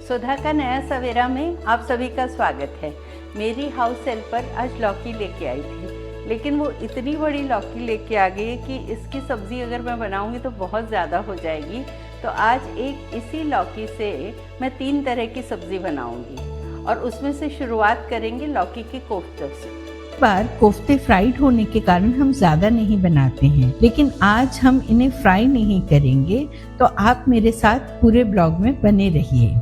सुधा का नया सवेरा में आप सभी का स्वागत है। मेरी हाउस हेल्प पर आज लौकी लेके आई थी, लेकिन वो इतनी बड़ी लौकी लेके आ गई कि इसकी सब्ज़ी अगर मैं बनाऊंगी तो बहुत ज़्यादा हो जाएगी। तो आज इसी लौकी से मैं 3 तरह की सब्ज़ी बनाऊंगी और उसमें से शुरुआत करेंगे लौकी के कोफ्ते से। बार कोफ्ते फ्राइड होने के कारण हम ज़्यादा नहीं बनाते हैं, लेकिन आज हम इन्हें फ्राई नहीं करेंगे, तो आप मेरे साथ पूरे ब्लॉग में बने रहिए।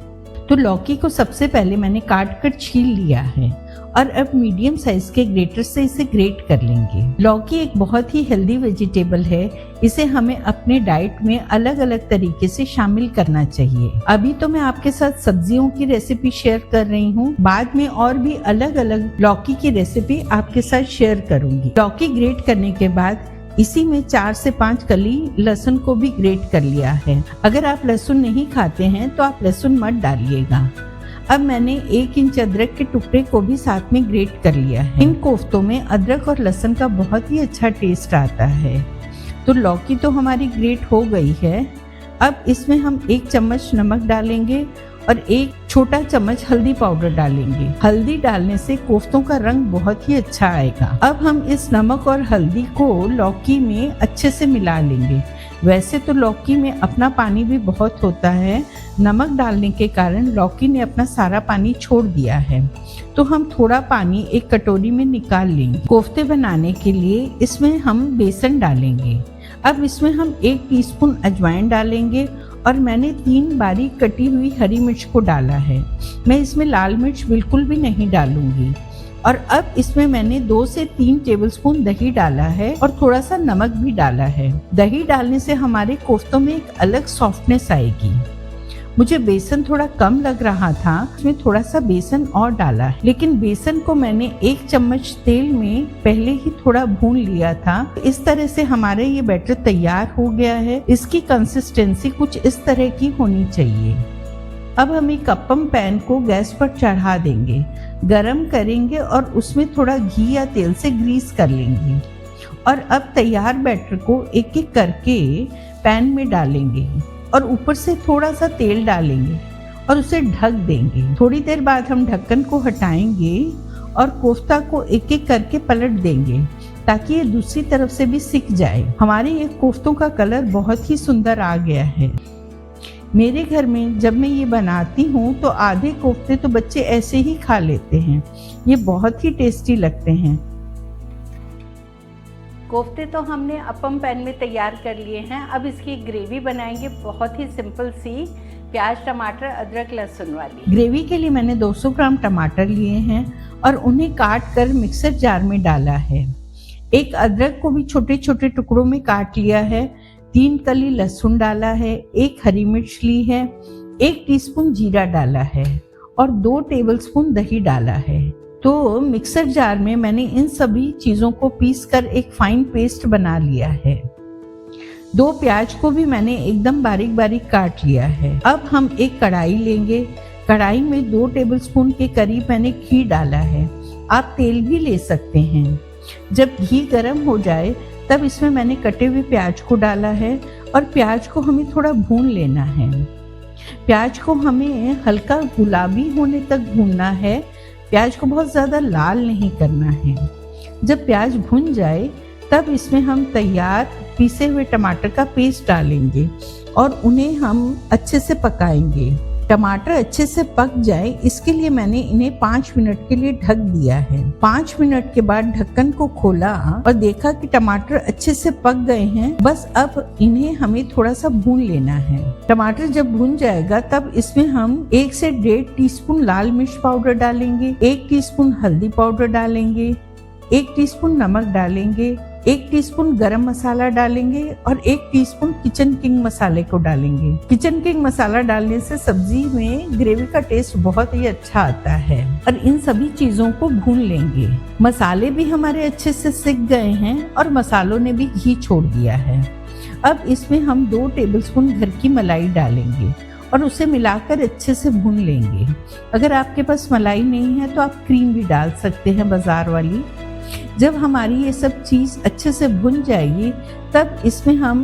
तो लौकी को सबसे पहले मैंने काट कर छील लिया है और अब मीडियम साइज के ग्रेटर से इसे ग्रेट कर लेंगे। लौकी एक बहुत ही हेल्दी वेजिटेबल है, इसे हमें अपने डाइट में अलग अलग तरीके से शामिल करना चाहिए। अभी तो मैं आपके साथ सब्जियों की रेसिपी शेयर कर रही हूँ, बाद में और भी अलग अलग लौकी की रेसिपी आपके साथ शेयर करूंगी। लौकी ग्रेट करने के बाद इसी में 4 से 5 कली लहसुन को भी ग्रेट कर लिया है। अगर आप लहसुन नहीं खाते हैं तो आप लहसुन मत डालिएगा। अब मैंने 1 इंच अदरक के टुकड़े को भी साथ में ग्रेट कर लिया है। इन कोफ्तों में अदरक और लहसुन का बहुत ही अच्छा टेस्ट आता है। तो लौकी तो हमारी ग्रेट हो गई है। अब इसमें हम 1 चम्मच नमक डालेंगे और 1 छोटा चम्मच हल्दी पाउडर डालेंगे। हल्दी डालने से कोफ्तों का रंग बहुत ही अच्छा आएगा। अब हम इस नमक और हल्दी को लौकी में अच्छे से मिला लेंगे। वैसे तो लौकी में अपना पानी भी बहुत होता है, नमक डालने के कारण लौकी ने अपना सारा पानी छोड़ दिया है, तो हम थोड़ा पानी एक कटोरी में निकाल लेंगे। कोफ्ते बनाने के लिए इसमें हम बेसन डालेंगे। अब इसमें हम 1 टीस्पून अजवाइन डालेंगे और मैंने 3 बारीक कटी हुई हरी मिर्च को डाला है। मैं इसमें लाल मिर्च बिल्कुल भी नहीं डालूंगी। और अब इसमें मैंने 2 से 3 टेबलस्पून दही डाला है और थोड़ा सा नमक भी डाला है। दही डालने से हमारे कोफ्तों में एक अलग सॉफ्टनेस आएगी। मुझे बेसन थोड़ा कम लग रहा था, इसमें थोड़ा सा बेसन और डाला है, लेकिन बेसन को मैंने 1 चम्मच तेल में पहले ही थोड़ा भून लिया था। इस तरह से हमारे ये बैटर तैयार हो गया है। इसकी कंसिस्टेंसी कुछ इस तरह की होनी चाहिए। अब हम एक अप्पम पैन को गैस पर चढ़ा देंगे, गरम करेंगे और उसमें थोड़ा घी या तेल से ग्रीस कर लेंगे और अब तैयार बैटर को एक एक करके पैन में डालेंगे और ऊपर से थोड़ा सा तेल डालेंगे और उसे ढक देंगे। थोड़ी देर बाद हम ढक्कन को हटाएंगे और कोफ्ता को एक एक करके पलट देंगे ताकि ये दूसरी तरफ से भी सिक जाए। हमारे ये कोफ्तों का कलर बहुत ही सुंदर आ गया है। मेरे घर में जब मैं ये बनाती हूँ तो आधे कोफ्ते तो बच्चे ऐसे ही खा लेते हैं। ये बहुत ही टेस्टी लगते हैं। कोफ्ते तो हमने अप्पम पैन में तैयार कर लिए हैं। अब इसकी ग्रेवी बनाएंगे, बहुत ही सिंपल सी, प्याज टमाटर अदरक लहसुन वाली। ग्रेवी के लिए मैंने 200 ग्राम टमाटर लिए हैं और उन्हें काट कर मिक्सर जार में डाला है। 1 अदरक को भी छोटे छोटे टुकड़ों में काट लिया है। 3 कली लहसुन डाला है। 1 हरी मिर्च ली है। 1 टीस्पून जीरा डाला है और 2 टेबलस्पून दही डाला है। तो मिक्सर जार में मैंने इन सभी चीज़ों को पीस कर एक फाइन पेस्ट बना लिया है। 2 प्याज को भी मैंने एकदम बारीक बारीक काट लिया है। अब हम एक कढ़ाई लेंगे। कढ़ाई में 2 टेबलस्पून के करीब मैंने घी डाला है। आप तेल भी ले सकते हैं। जब घी गर्म हो जाए तब इसमें मैंने कटे हुए प्याज को डाला है और प्याज को हमें थोड़ा भून लेना है। प्याज को हमें हल्का गुलाबी होने तक भूनना है। प्याज को बहुत ज़्यादा लाल नहीं करना है। जब प्याज भुन जाए तब इसमें हम तैयार पीसे हुए टमाटर का पेस्ट डालेंगे और उन्हें हम अच्छे से पकाएंगे। टमाटर अच्छे से पक जाए इसके लिए मैंने इन्हें 5 मिनट के लिए ढक दिया है। 5 मिनट के बाद ढक्कन को खोला और देखा कि टमाटर अच्छे से पक गए हैं। बस अब इन्हें हमें थोड़ा सा भून लेना है। टमाटर जब भून जाएगा तब इसमें हम 1 से 1.5 टीस्पून लाल मिर्च पाउडर डालेंगे, 1 टीस्पून हल्दी पाउडर डालेंगे, 1 टीस्पून नमक डालेंगे, 1 टीस्पून गरम मसाला डालेंगे और 1 टीस्पून किचन किंग मसाले को डालेंगे। किचन किंग मसाला डालने से सब्जी में ग्रेवी का टेस्ट बहुत ही अच्छा आता है। और इन सभी चीजों को भून लेंगे। मसाले भी हमारे अच्छे से सिक गए हैं और मसालों ने भी घी छोड़ दिया है। अब इसमें हम 2 टेबलस्पून घर की मलाई डालेंगे और उसे मिलाकर अच्छे से भून लेंगे। अगर आपके पास मलाई नहीं है तो आप क्रीम भी डाल सकते हैं बाजार वाली। जब हमारी ये सब चीज़ अच्छे से भुन जाएगी तब इसमें हम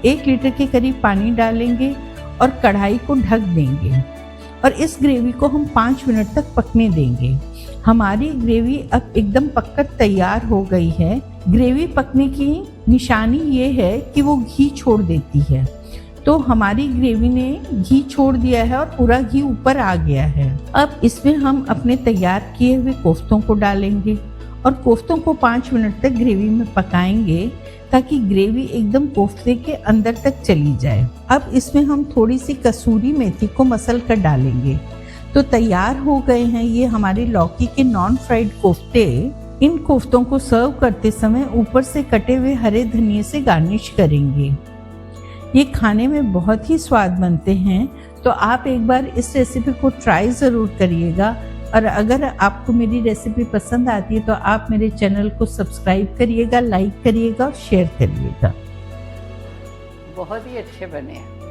1 लीटर के करीब पानी डालेंगे और कढ़ाई को ढक देंगे और इस ग्रेवी को हम 5 मिनट तक पकने देंगे। हमारी ग्रेवी अब एकदम पककर तैयार हो गई है। ग्रेवी पकने की निशानी ये है कि वो घी छोड़ देती है। तो हमारी ग्रेवी ने घी छोड़ दिया है और पूरा घी ऊपर आ गया है। अब इसमें हम अपने तैयार किए हुए कोफ्तों को डालेंगे और कोफ्तों को 5 मिनट तक ग्रेवी में पकाएंगे ताकि ग्रेवी एकदम कोफ्ते के अंदर तक चली जाए। अब इसमें हम थोड़ी सी कसूरी मेथी को मसल कर डालेंगे। तो तैयार हो गए हैं ये हमारे लौकी के नॉन फ्राइड कोफ्ते। इन कोफ्तों को सर्व करते समय ऊपर से कटे हुए हरे धनिए से गार्निश करेंगे। ये खाने में बहुत ही स्वाद बनते हैं, तो आप एक बार इस रेसिपी को ट्राई ज़रूर करिएगा। और अगर आपको मेरी रेसिपी पसंद आती है तो आप मेरे चैनल को सब्सक्राइब करिएगा, लाइक करिएगा और शेयर करिएगा। बहुत ही अच्छे बने हैं।